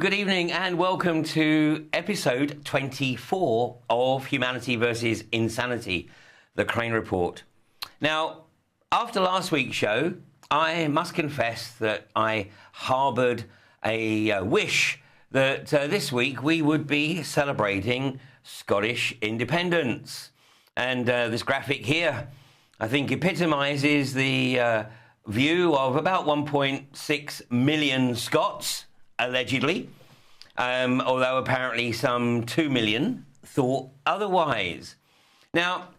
good evening and welcome to episode 24 of Humanity versus Insanity, the Crane Report. Now, after last week's show, I must confess that I harboured a wish that this week we would be celebrating Scottish independence. And this graphic here, I think, epitomises the view of about 1.6 million Scots, allegedly, although apparently some 2 million thought otherwise. Now,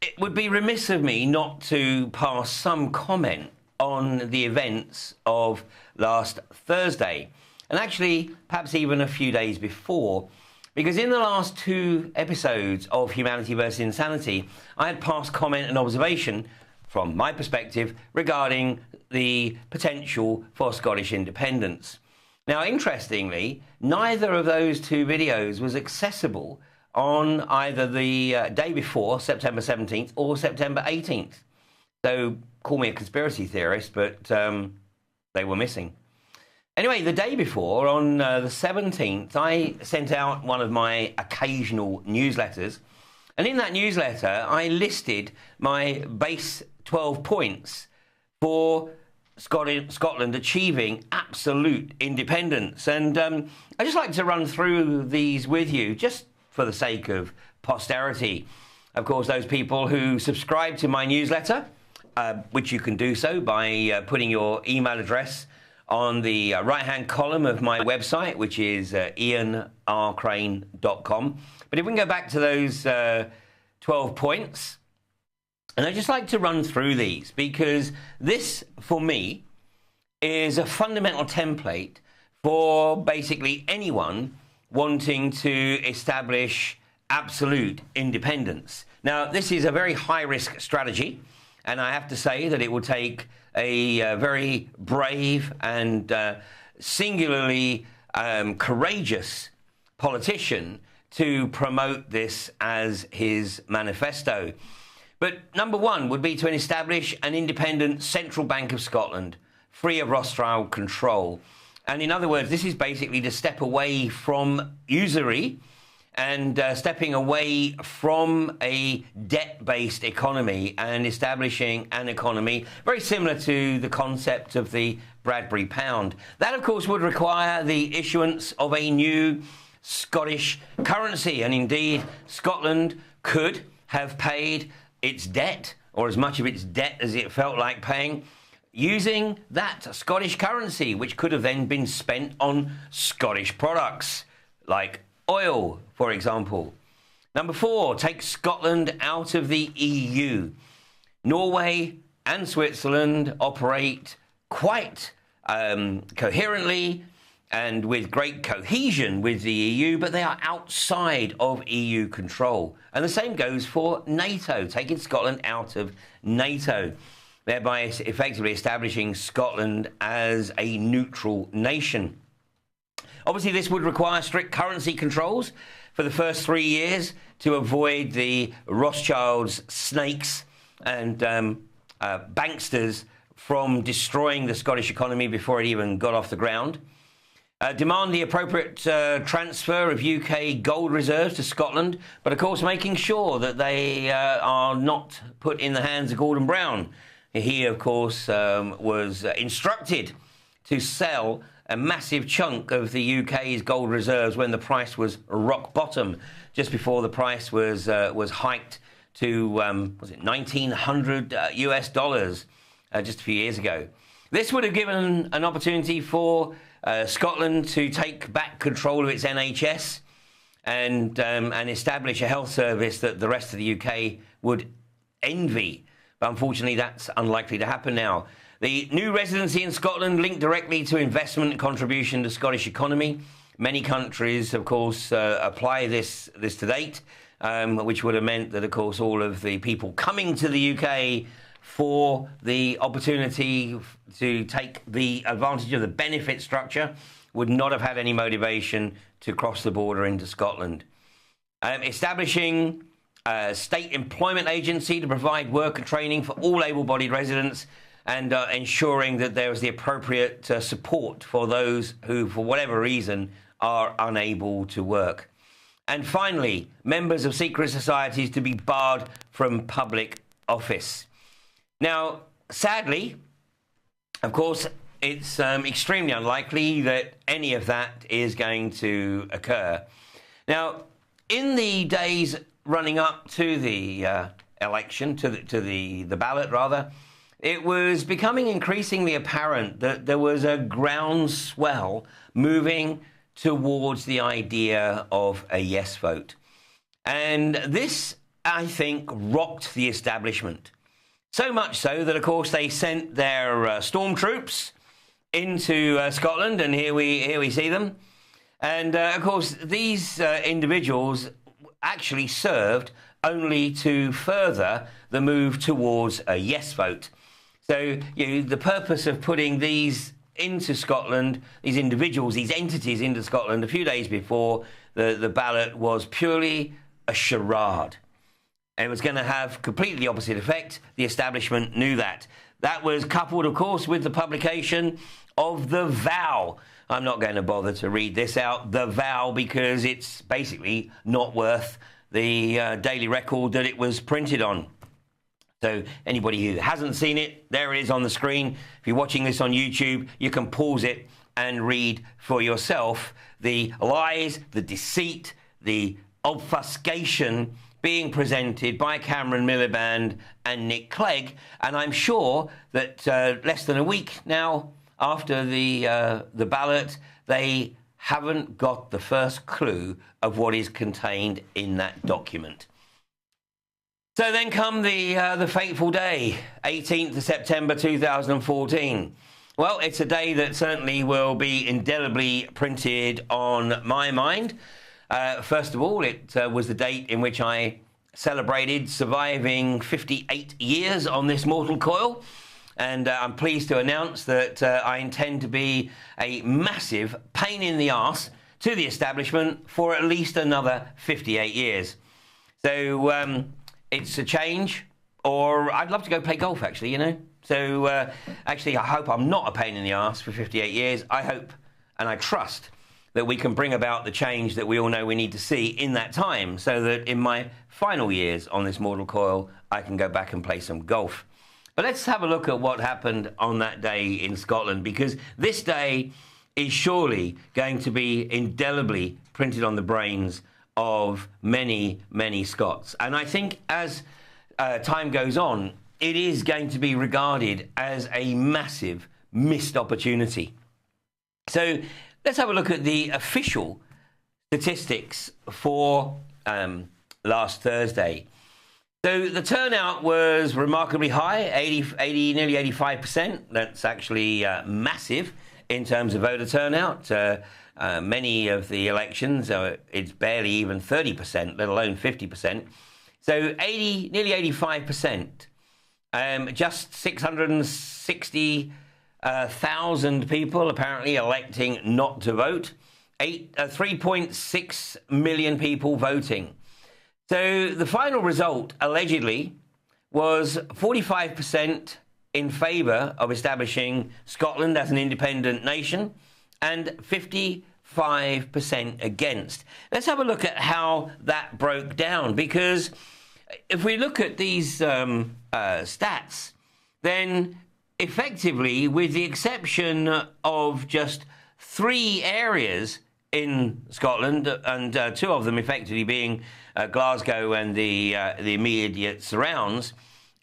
it would be remiss of me not to pass some comment on the events of last Thursday, and actually perhaps even a few days before, because in the last two episodes of Humanity versus Insanity, I had passed comment and observation from my perspective regarding the potential for Scottish independence. Now, interestingly, neither of those two videos was accessible on either the day before, September 17th, or September 18th. So, call me a conspiracy theorist, but they were missing. Anyway, the day before, on the 17th, I sent out one of my occasional newsletters. And in that newsletter, I listed my base 12 points for Scotland achieving absolute independence. And I'd just like to run through these with you, just for the sake of posterity. Of course, those people who subscribe to my newsletter, which you can do so by putting your email address on the right-hand column of my website, which is ianrcrane.com. But if we can go back to those 12 points, and I'd just like to run through these, because this, for me, is a fundamental template for basically anyone wanting to establish absolute independence. Now, this is a very high-risk strategy, and I have to say that it will take a very brave and singularly courageous politician to promote this as his manifesto. But number one would be to establish an independent central bank of Scotland, free of Rothschild control. And in other words, this is basically to step away from usury and stepping away from a debt-based economy and establishing an economy very similar to the concept of the Bradbury pound. That, of course, would require the issuance of a new Scottish currency. And indeed, Scotland could have paid its debt, or as much of its debt as it felt like paying, using that Scottish currency, which could have then been spent on Scottish products, like oil, for example. Number four, take Scotland out of the EU. Norway and Switzerland operate quite coherently and with great cohesion with the EU, but they are outside of EU control. And the same goes for NATO, taking Scotland out of NATO, thereby effectively establishing Scotland as a neutral nation. Obviously, this would require strict currency controls for the first 3 years to avoid the Rothschilds, snakes, and banksters from destroying the Scottish economy before it even got off the ground. Demand the appropriate transfer of UK gold reserves to Scotland, but of course making sure that they are not put in the hands of Gordon Brown. He, of course, was instructed to sell a massive chunk of the UK's gold reserves when the price was rock bottom, just before the price was hiked to, was it $1,900 US dollars just a few years ago. This would have given an opportunity for Scotland to take back control of its NHS and establish a health service that the rest of the UK would envy. But unfortunately, that's unlikely to happen now. The new residency in Scotland linked directly to investment and contribution to the Scottish economy. Many countries, of course, apply this to date, which would have meant that, of course, all of the people coming to the UK for the opportunity to take the advantage of the benefit structure would not have had any motivation to cross the border into Scotland. Establishing a state employment agency to provide work and training for all able-bodied residents and ensuring that there is the appropriate support for those who, for whatever reason, are unable to work. And finally, members of secret societies to be barred from public office. Now, sadly, of course, it's extremely unlikely that any of that is going to occur. Now, in the days running up to the election, to the ballot rather, it was becoming increasingly apparent that there was a groundswell moving towards the idea of a yes vote. And this, I think, rocked the establishment. So much so that, of course, they sent their stormtroops into Scotland, and here we see them. And, of course, these individuals actually served only to further the move towards a yes vote. So, the purpose of putting these into Scotland, these individuals, these entities into Scotland a few days before the ballot was purely a charade. And it was going to have completely the opposite effect. The establishment knew that. That was coupled, of course, with the publication of the vow. I'm not going to bother to read this out, the vow, because it's basically not worth the Daily Record that it was printed on. So anybody who hasn't seen it, there it is on the screen. If you're watching this on YouTube, you can pause it and read for yourself the lies, the deceit, the obfuscation being presented by Cameron Miliband and Nick Clegg. And I'm sure that less than a week now after the ballot, they haven't got the first clue of what is contained in that document. So then come the fateful day, 18th of September 2014. Well, it's a day that certainly will be indelibly printed on my mind. First of all, it was the date in which I celebrated surviving 58 years on this mortal coil. And I'm pleased to announce that I intend to be a massive pain in the arse to the establishment for at least another 58 years. So it's a change, or I'd love to go play golf, actually, So actually, I hope I'm not a pain in the arse for 58 years. I hope and I trust that we can bring about the change that we all know we need to see in that time, so that in my final years on this mortal coil, I can go back and play some golf. But let's have a look at what happened on that day in Scotland, because this day is surely going to be indelibly printed on the brains of many, many Scots. And I think as time goes on, it is going to be regarded as a massive missed opportunity. So let's have a look at the official statistics for last Thursday. So the turnout was remarkably high, 80, nearly 85%. That's actually massive in terms of voter turnout. Many of the elections, it's barely even 30%, let alone 50%. So nearly 85%. Just 660,000 people apparently electing not to vote. 3.6 million people voting. So the final result, allegedly, was 45% in favour of establishing Scotland as an independent nation and 55% against. Let's have a look at how that broke down, because if we look at these stats, then effectively, with the exception of just 3 areas in Scotland, and 2 of them effectively being Glasgow and the immediate surrounds,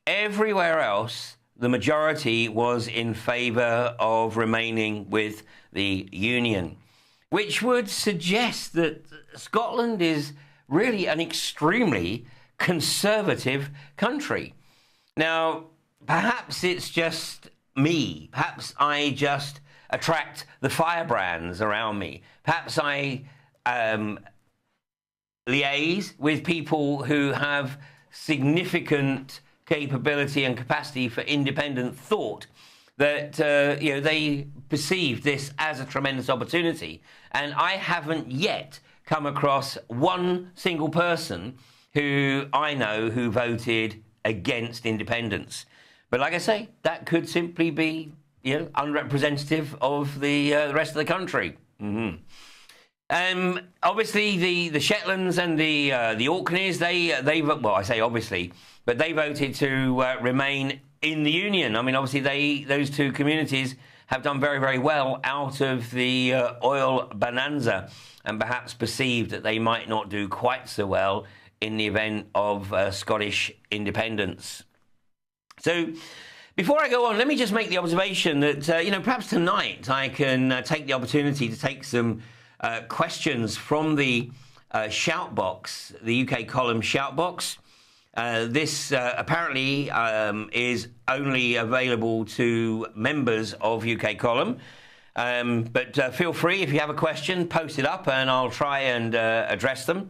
everywhere else, the majority was in favour of remaining with the Union, which would suggest that Scotland is really an extremely conservative country. Now, perhaps it's just me. Perhaps I just attract the firebrands around me. Perhaps I liaise with people who have significant capability and capacity for independent thought, that they perceive this as a tremendous opportunity. And I haven't yet come across one single person who I know who voted against independence. But like I say, that could simply be, unrepresentative of the rest of the country. Obviously, the Shetlands and the Orkneys, they well, I say obviously, but they voted to remain in the Union. I mean, obviously, those two communities have done very, very well out of the oil bonanza, and perhaps perceived that they might not do quite so well in the event of Scottish independence. So, before I go on, let me just make the observation that, perhaps tonight I can take the opportunity to take some questions from the shout box, the UK column shout box. This apparently is only available to members of UK column. But feel free, if you have a question, post it up and I'll try and address them.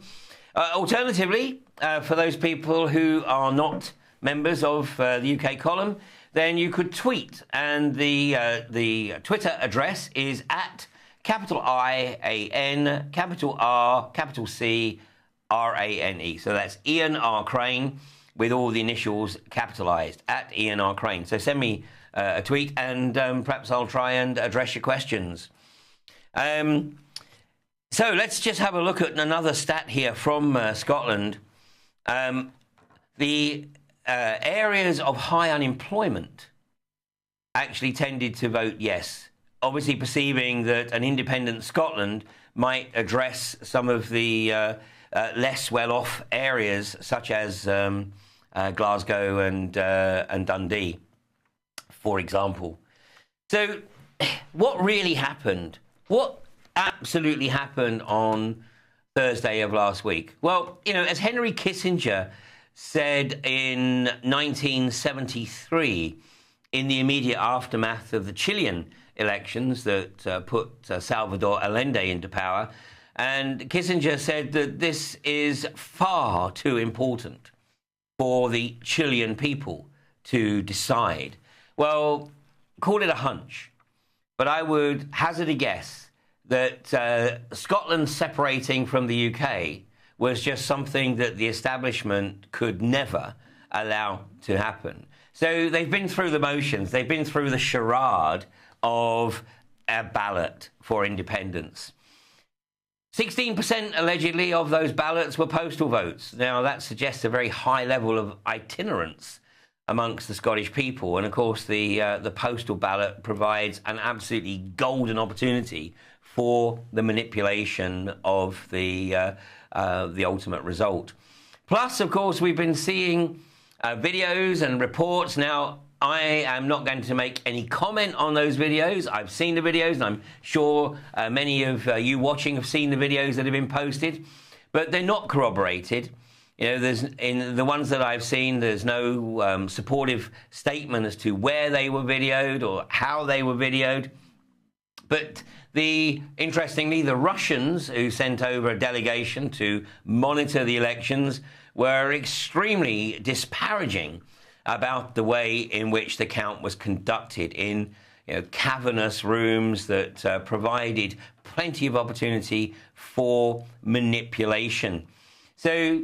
Alternatively, for those people who are not members of the UK column, then you could tweet, and the Twitter address is at @IAN, RCRANE. So that's Ian R. Crane with all the initials capitalised, at Ian R. Crane. So send me a tweet and perhaps I'll try and address your questions. So let's just have a look at another stat here from Scotland. The areas of high unemployment actually tended to vote yes, obviously perceiving that an independent Scotland might address some of the less well-off areas, such as Glasgow and Dundee, for example. So what really happened? What absolutely happened on Thursday of last week? Well, as Henry Kissinger said in 1973, in the immediate aftermath of the Chilean elections that put Salvador Allende into power, and Kissinger said that this is far too important for the Chilean people to decide. Well, call it a hunch, but I would hazard a guess that Scotland separating from the UK was just something that the establishment could never allow to happen. So they've been through the motions, they've been through the charade of a ballot for independence. 16% allegedly of those ballots were postal votes. Now that suggests a very high level of itinerance amongst the Scottish people, and of course the postal ballot provides an absolutely golden opportunity for the manipulation of the ultimate result. Plus, of course, we've been seeing videos and reports. Now, I am not going to make any comment on those videos. I've seen the videos, and I'm sure many of you watching have seen the videos that have been posted, but they're not corroborated. There's in the ones that I've seen, there's no supportive statement as to where they were videoed or how they were videoed. But interestingly, the Russians who sent over a delegation to monitor the elections were extremely disparaging about the way in which the count was conducted in cavernous rooms that provided plenty of opportunity for manipulation. So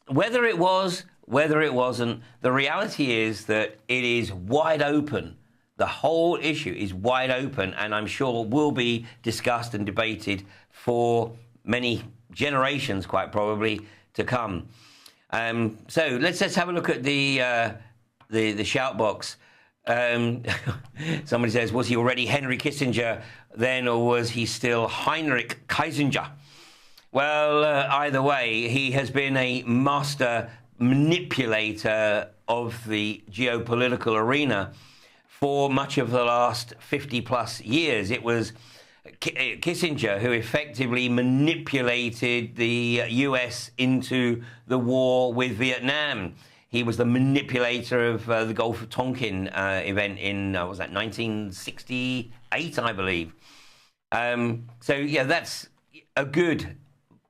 whether it was, whether it wasn't, the reality is that it is wide open. The whole issue is wide open, and I'm sure will be discussed and debated for many generations, quite probably, to come. So let's just have a look at the shout box. Somebody says, was he already Henry Kissinger then, or was he still Heinrich Kissinger? Well, either way, he has been a master manipulator of the geopolitical arena for much of the last 50-plus years. It was Kissinger who effectively manipulated the US into the war with Vietnam. He was the manipulator of the Gulf of Tonkin event in, was that 1968, I believe. So, yeah, that's a good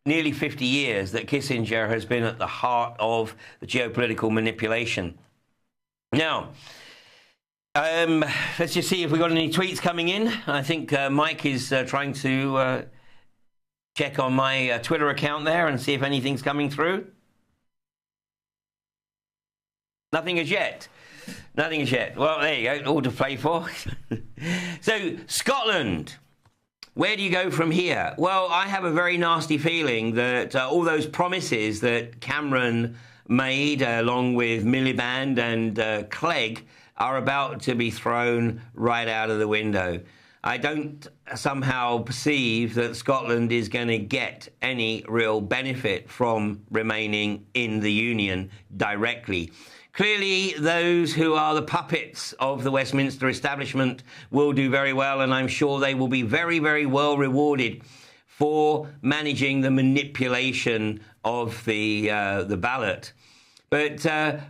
nearly 50 years that Kissinger has been at the heart of the geopolitical manipulation. Now, let's just see if we've got any tweets coming in. I think Mike is trying to check on my Twitter account there and see if anything's coming through. Nothing as yet. Nothing as yet. Well, there you go. All to play for. So, Scotland. Where do you go from here? Well, I have a very nasty feeling that all those promises that Cameron made, along with Miliband and Clegg, are about to be thrown right out of the window. I don't somehow perceive that Scotland is going to get any real benefit from remaining in the Union directly. Clearly, those who are the puppets of the Westminster establishment will do very well, and I'm sure they will be very, very well rewarded for managing the manipulation of the ballot. But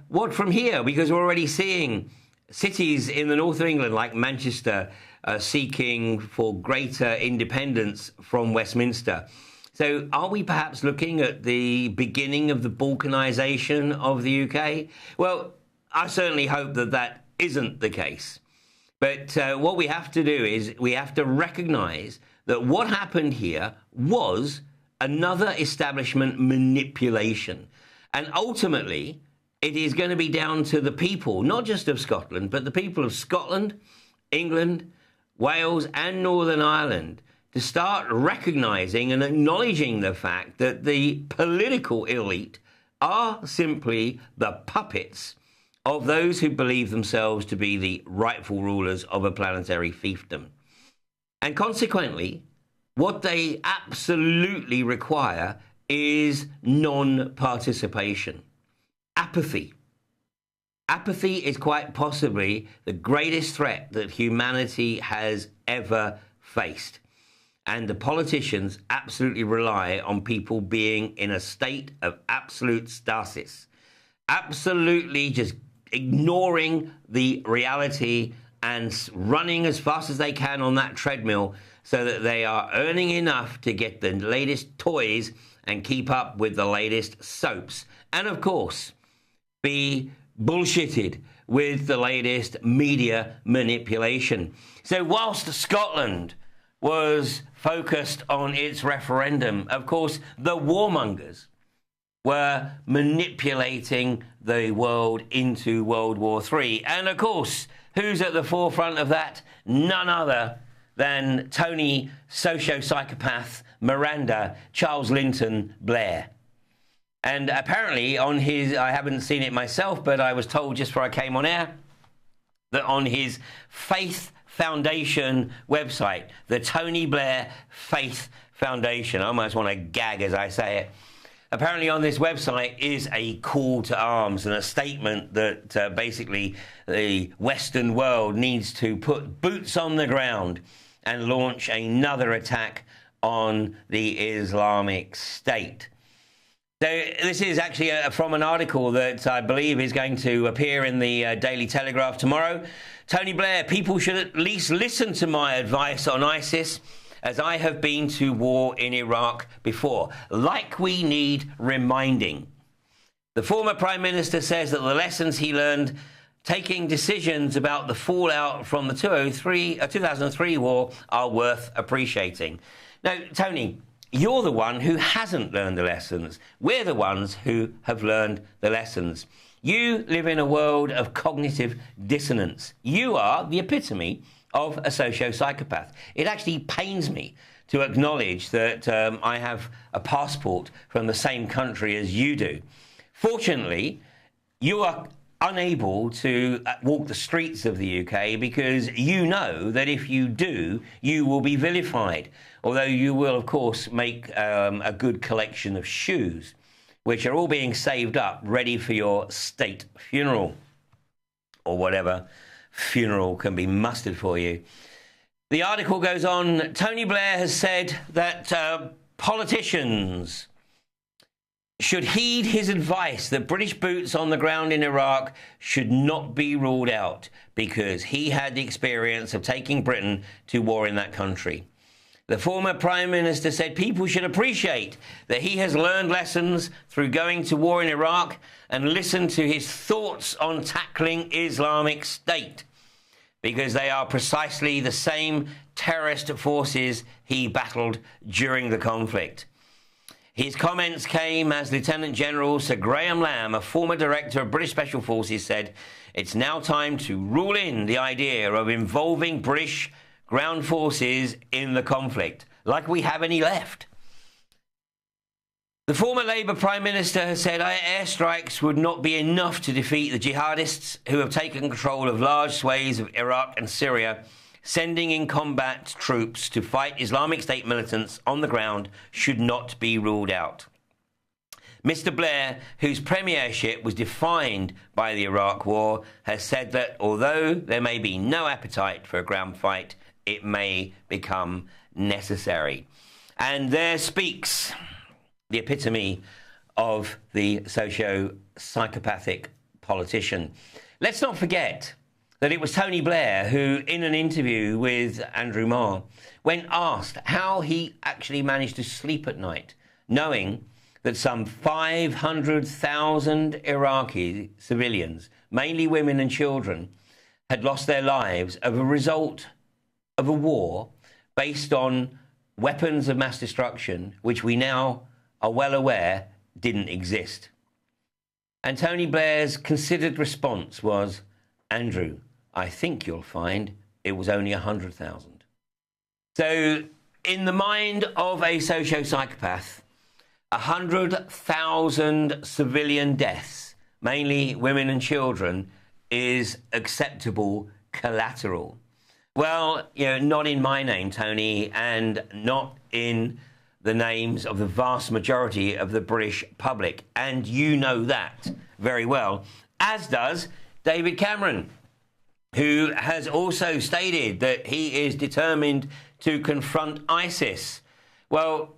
what from here? Because we're already seeing cities in the north of England, like Manchester, seeking for greater independence from Westminster. So are we perhaps looking at the beginning of the balkanisation of the UK? Well, I certainly hope that that isn't the case. But what we have to do is we have to recognise that what happened here was another establishment manipulation. And ultimately, it is going to be down to the people, not just of Scotland, but the people of Scotland, England, Wales and Northern Ireland, to start recognising and acknowledging the fact that the political elite are simply the puppets of those who believe themselves to be the rightful rulers of a planetary fiefdom. And consequently, what they absolutely require is non-participation. Apathy. Apathy is quite possibly the greatest threat that humanity has ever faced. And the politicians absolutely rely on people being in a state of absolute stasis. Absolutely just ignoring the reality and running as fast as they can on that treadmill so that they are earning enough to get the latest toys and keep up with the latest soaps. And of course, be bullshitted with the latest media manipulation. So whilst Scotland was focused on its referendum, of course, the warmongers were manipulating the world into World War III. And of course, who's at the forefront of that? None other than Tony socio-psychopath Miranda Charles Linton Blair. And apparently on his, I haven't seen it myself, but I was told just before I came on air, that on his Faith Foundation website, the Tony Blair Faith Foundation, I almost want to gag as I say it, apparently on this website is a call to arms and a statement that basically the Western world needs to put boots on the ground and launch another attack on the Islamic State. So this is actually from an article that I believe is going to appear in the Daily Telegraph tomorrow. Tony Blair, people should at least listen to my advice on ISIS, as I have been to war in Iraq before. Like we need reminding. The former Prime Minister says that the lessons he learned taking decisions about the fallout from the 2003 war are worth appreciating. Now, Tony, you're the one who hasn't learned the lessons. We're the ones who have learned the lessons. You live in a world of cognitive dissonance. You are the epitome of a socio-psychopath. It actually pains me to acknowledge that I have a passport from the same country as you do. Fortunately, you are unable to walk the streets of the UK because you know that if you do, you will be vilified. Although you will, of course, make a good collection of shoes, which are all being saved up, ready for your state funeral, or whatever funeral can be mustered for you. The article goes on, Tony Blair has said that politicians should heed his advice that British boots on the ground in Iraq should not be ruled out because he had the experience of taking Britain to war in that country. The former Prime Minister said people should appreciate that he has learned lessons through going to war in Iraq and listen to his thoughts on tackling Islamic State, because they are precisely the same terrorist forces he battled during the conflict. His comments came as Lieutenant General Sir Graham Lamb, a former director of British Special Forces, said, "It's now time to rule in the idea of involving British ground forces in the conflict, like we have any left." The former Labour Prime Minister has said airstrikes would not be enough to defeat the jihadists who have taken control of large swathes of Iraq and Syria. Sending in combat troops to fight Islamic State militants on the ground should not be ruled out. Mr. Blair, whose premiership was defined by the Iraq War, has said that although there may be no appetite for a ground fight, it may become necessary. And there speaks the epitome of the socio-psychopathic politician. Let's not forget that it was Tony Blair who, in an interview with Andrew Marr, when asked how he actually managed to sleep at night, knowing that some 500,000 Iraqi civilians, mainly women and children, had lost their lives as a result of a war based on weapons of mass destruction, which we now are well aware didn't exist. And Tony Blair's considered response was, "Andrew, I think you'll find it was only 100,000. So in the mind of a socio-psychopath, 100,000 civilian deaths, mainly women and children, is acceptable collateral. Well, not in my name, Tony, and not in the names of the vast majority of the British public. And you know that very well, as does David Cameron, who has also stated that he is determined to confront ISIS. Well,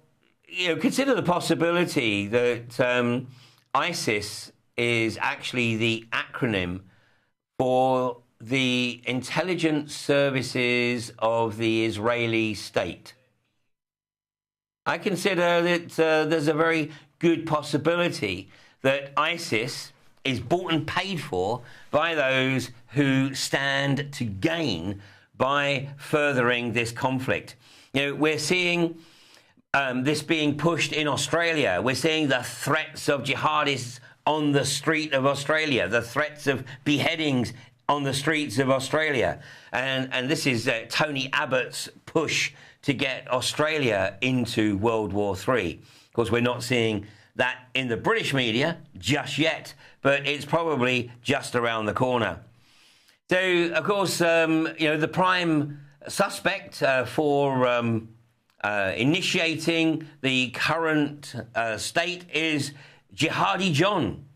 consider the possibility that ISIS is actually the acronym for the intelligence services of the Israeli state. I consider that there's a very good possibility that ISIS is bought and paid for by those who stand to gain by furthering this conflict. We're seeing this being pushed in Australia. We're seeing the threats of jihadists on the street of Australia, the threats of beheadings on the streets of Australia. And this is Tony Abbott's push to get Australia into World War III. Of course, we're not seeing that in the British media just yet, but it's probably just around the corner. So, of course, the prime suspect for initiating the current state is Jihadi John,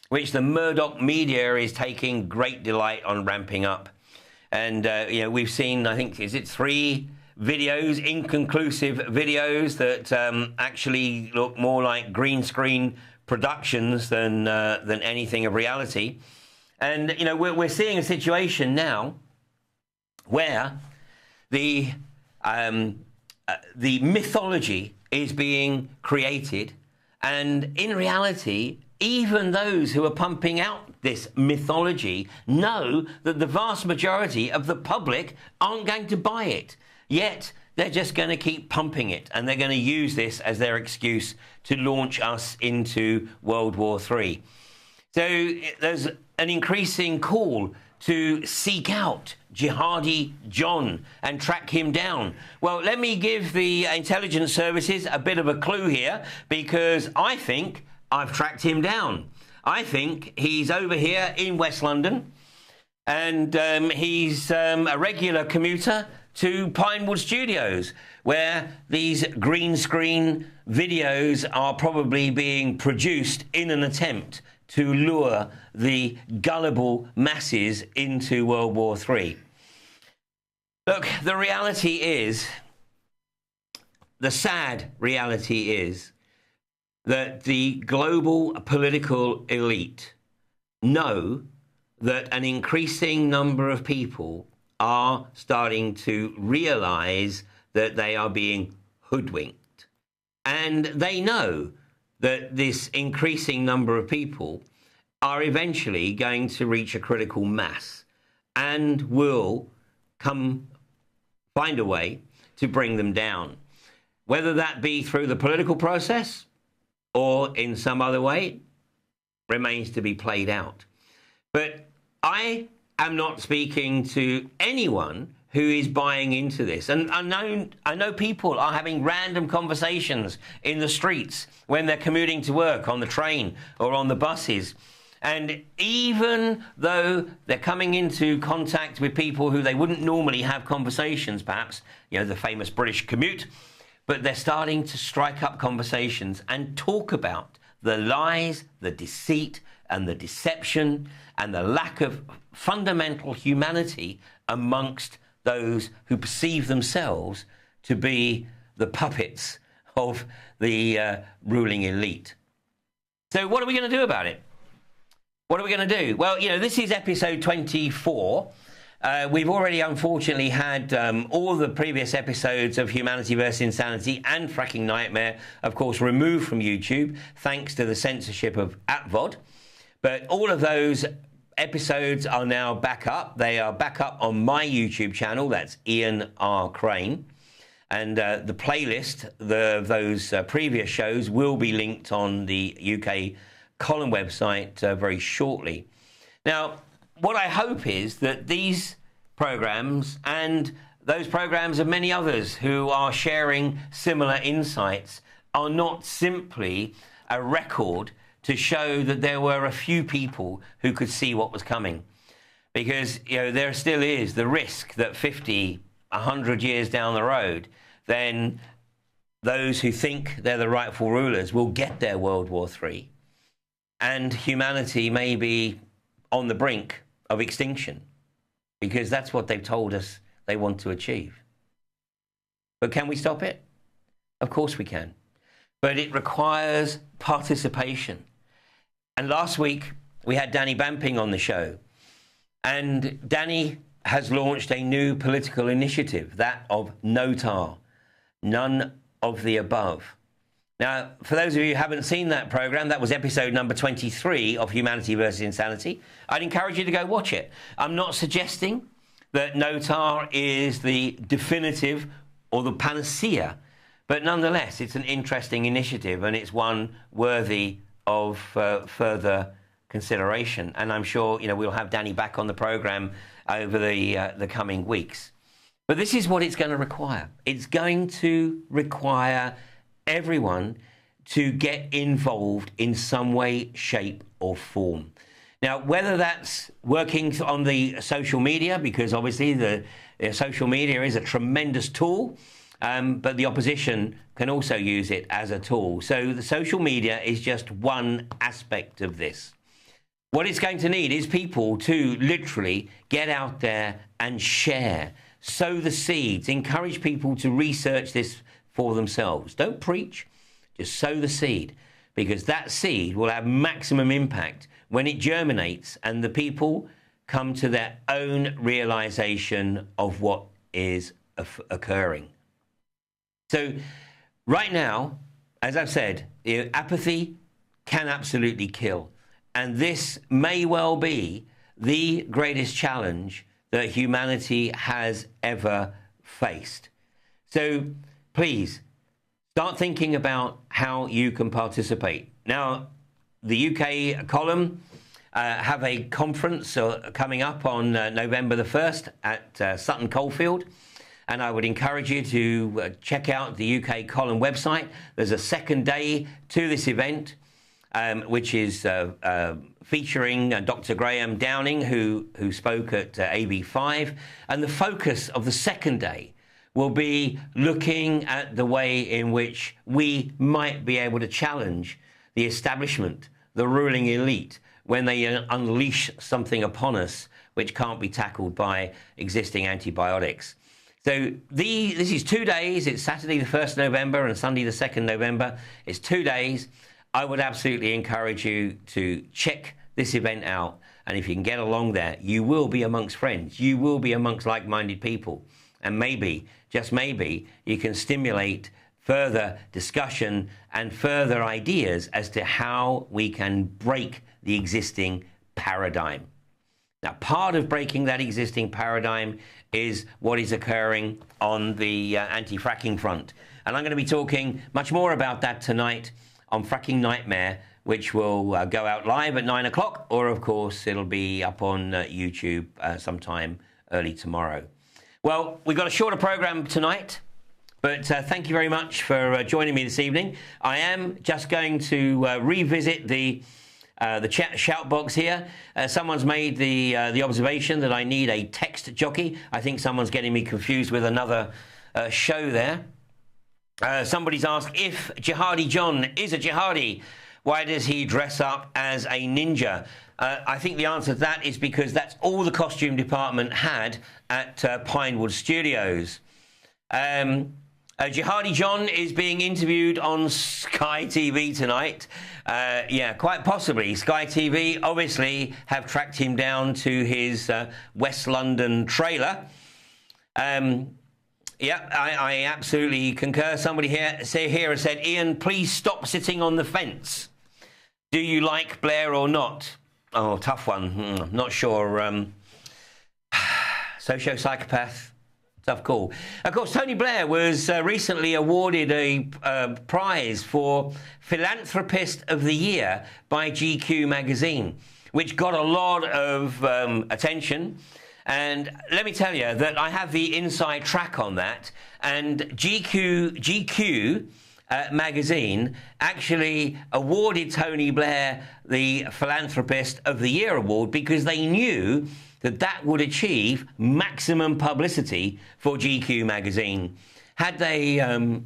which the Murdoch media is taking great delight on ramping up. And, we've seen, I think, is it 3 videos, inconclusive videos that actually look more like green screen productions than anything of reality. And, we're seeing a situation now where the mythology is being created, and in reality, even those who are pumping out this mythology know that the vast majority of the public aren't going to buy it. Yet they're just going to keep pumping it, and they're going to use this as their excuse to launch us into World War III. So there's an increasing call to seek out Jihadi John and track him down. Well, let me give the intelligence services a bit of a clue here, because I think I've tracked him down. I think he's over here in West London, and he's a regular commuter to Pinewood Studios, where these green screen videos are probably being produced in an attempt to lure the gullible masses into World War III. Look, the reality is, the sad reality is, that the global political elite know that an increasing number of people are starting to realize that they are being hoodwinked. And they know that this increasing number of people are eventually going to reach a critical mass and will find a way to bring them down. Whether that be through the political process, or in some other way remains to be played out. But I am not speaking to anyone who is buying into this. And I know people are having random conversations in the streets when they're commuting to work, on the train or on the buses. And even though they're coming into contact with people who they wouldn't normally have conversations, perhaps, you know, the famous British commute, but they're starting to strike up conversations and talk about the lies, the deceit, and the deception, and the lack of fundamental humanity amongst those who perceive themselves to be the puppets of the ruling elite. So what are we going to do about it? What are we going to do? Well, you know, this is episode 24. We've already, unfortunately, had all the previous episodes of Humanity vs. Insanity and Fracking Nightmare, of course, removed from YouTube, thanks to the censorship of AppVod. But all of those episodes are now back up. They are back up on my YouTube channel. That's Ian R. Crane. And the playlist, those previous shows, will be linked on the UK Column website very shortly. Now, what I hope is that these programs and those programs of many others who are sharing similar insights are not simply a record to show that there were a few people who could see what was coming. Because, you know, there still is the risk that 50, 100 years down the road, then those who think they're the rightful rulers will get their World War III. And humanity may be on the brink of extinction, because that's what they've told us they want to achieve. But can we stop it? Of course we can. But it requires participation. And last week, we had Danny Bamping on the show. And Danny has launched a new political initiative, that of No TAR, none of the above. Now, for those of you who haven't seen that program, that was episode number 23 of Humanity vs. Insanity. I'd encourage you to go watch it. I'm not suggesting that No TAR is the definitive or the panacea, but nonetheless, it's an interesting initiative and it's one worthy of further consideration. And I'm sure, you know, we'll have Danny back on the program over the coming weeks. But this is what it's going to require. It's going to require everyone to get involved in some way, shape or form. Now, whether that's working on the social media, because obviously the social media is a tremendous tool, but the opposition can also use it as a tool. So the social media is just one aspect of this. What it's going to need is people to literally get out there and share, sow the seeds, encourage people to research this for themselves. Don't preach, just sow the seed, because that seed will have maximum impact when it germinates and the people come to their own realization of what is occurring. So right now, as I've said, apathy can absolutely kill. And this may well be the greatest challenge that humanity has ever faced. So please, start thinking about how you can participate. Now, the UK Column have a conference coming up on November the 1st at Sutton Coldfield. And I would encourage you to check out the UK Column website. There's a second day to this event, which is featuring Dr. Graham Downing, who spoke at AB5. And the focus of the second day will be looking at the way in which we might be able to challenge the establishment, the ruling elite, when they unleash something upon us which can't be tackled by existing antibiotics. So this is 2 days. It's Saturday the 1st November and Sunday the 2nd November. It's 2 days. I would absolutely encourage you to check this event out. And if you can get along there, you will be amongst friends. You will be amongst like-minded people. And maybe, just maybe, you can stimulate further discussion and further ideas as to how we can break the existing paradigm. Now, part of breaking that existing paradigm is what is occurring on the anti-fracking front. And I'm going to be talking much more about that tonight on Fracking Nightmare, which will go out live at 9 o'clock, or of course it'll be up on YouTube sometime early tomorrow. Well, we've got a shorter program tonight, but thank you very much for joining me this evening. I am just going to revisit the chat shout box here. Someone's made the observation that I need a text jockey. I think someone's getting me confused with another show there. Somebody's asked, if Jihadi John is a jihadi, why does he dress up as a ninja? I think the answer to that is because that's all the costume department had at Pinewood Studios. Jihadi John is being interviewed on Sky TV tonight. Yeah, quite possibly. Sky TV obviously have tracked him down to his West London trailer. Yeah, I absolutely concur. Somebody here has said, Ian, please stop sitting on the fence. Do you like Blair or not? Oh, tough one. Not sure. Socio-psychopath. Tough call. Of course, Tony Blair was recently awarded a prize for Philanthropist of the Year by GQ magazine, which got a lot of attention. And let me tell you that I have the inside track on that. And GQ magazine actually awarded Tony Blair the Philanthropist of the Year award because they knew that that would achieve maximum publicity for GQ magazine. Had they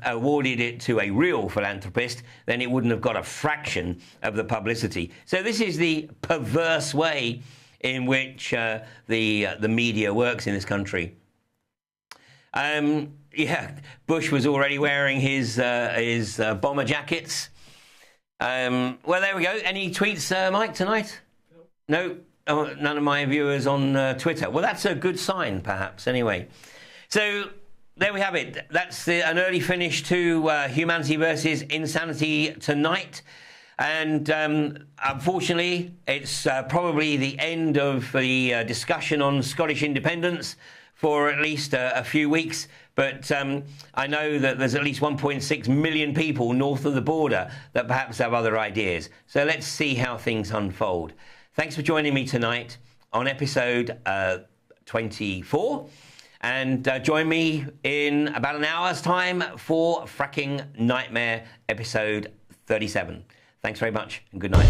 awarded it to a real philanthropist, then it wouldn't have got a fraction of the publicity. So this is the perverse way in which the media works in this country. Yeah, Bush was already wearing his bomber jackets. Well, there we go. Any tweets, Mike, tonight? No. Oh, none of my viewers on Twitter. Well, that's a good sign, perhaps. Anyway, so there we have it. That's an early finish to Humanity versus Insanity tonight. And unfortunately, it's probably the end of the discussion on Scottish independence for at least a few weeks. But I know that there's at least 1.6 million people north of the border that perhaps have other ideas. So let's see how things unfold. Thanks for joining me tonight on episode 24. And join me in about an hour's time for Fracking Nightmare episode 37. Thanks very much and good night.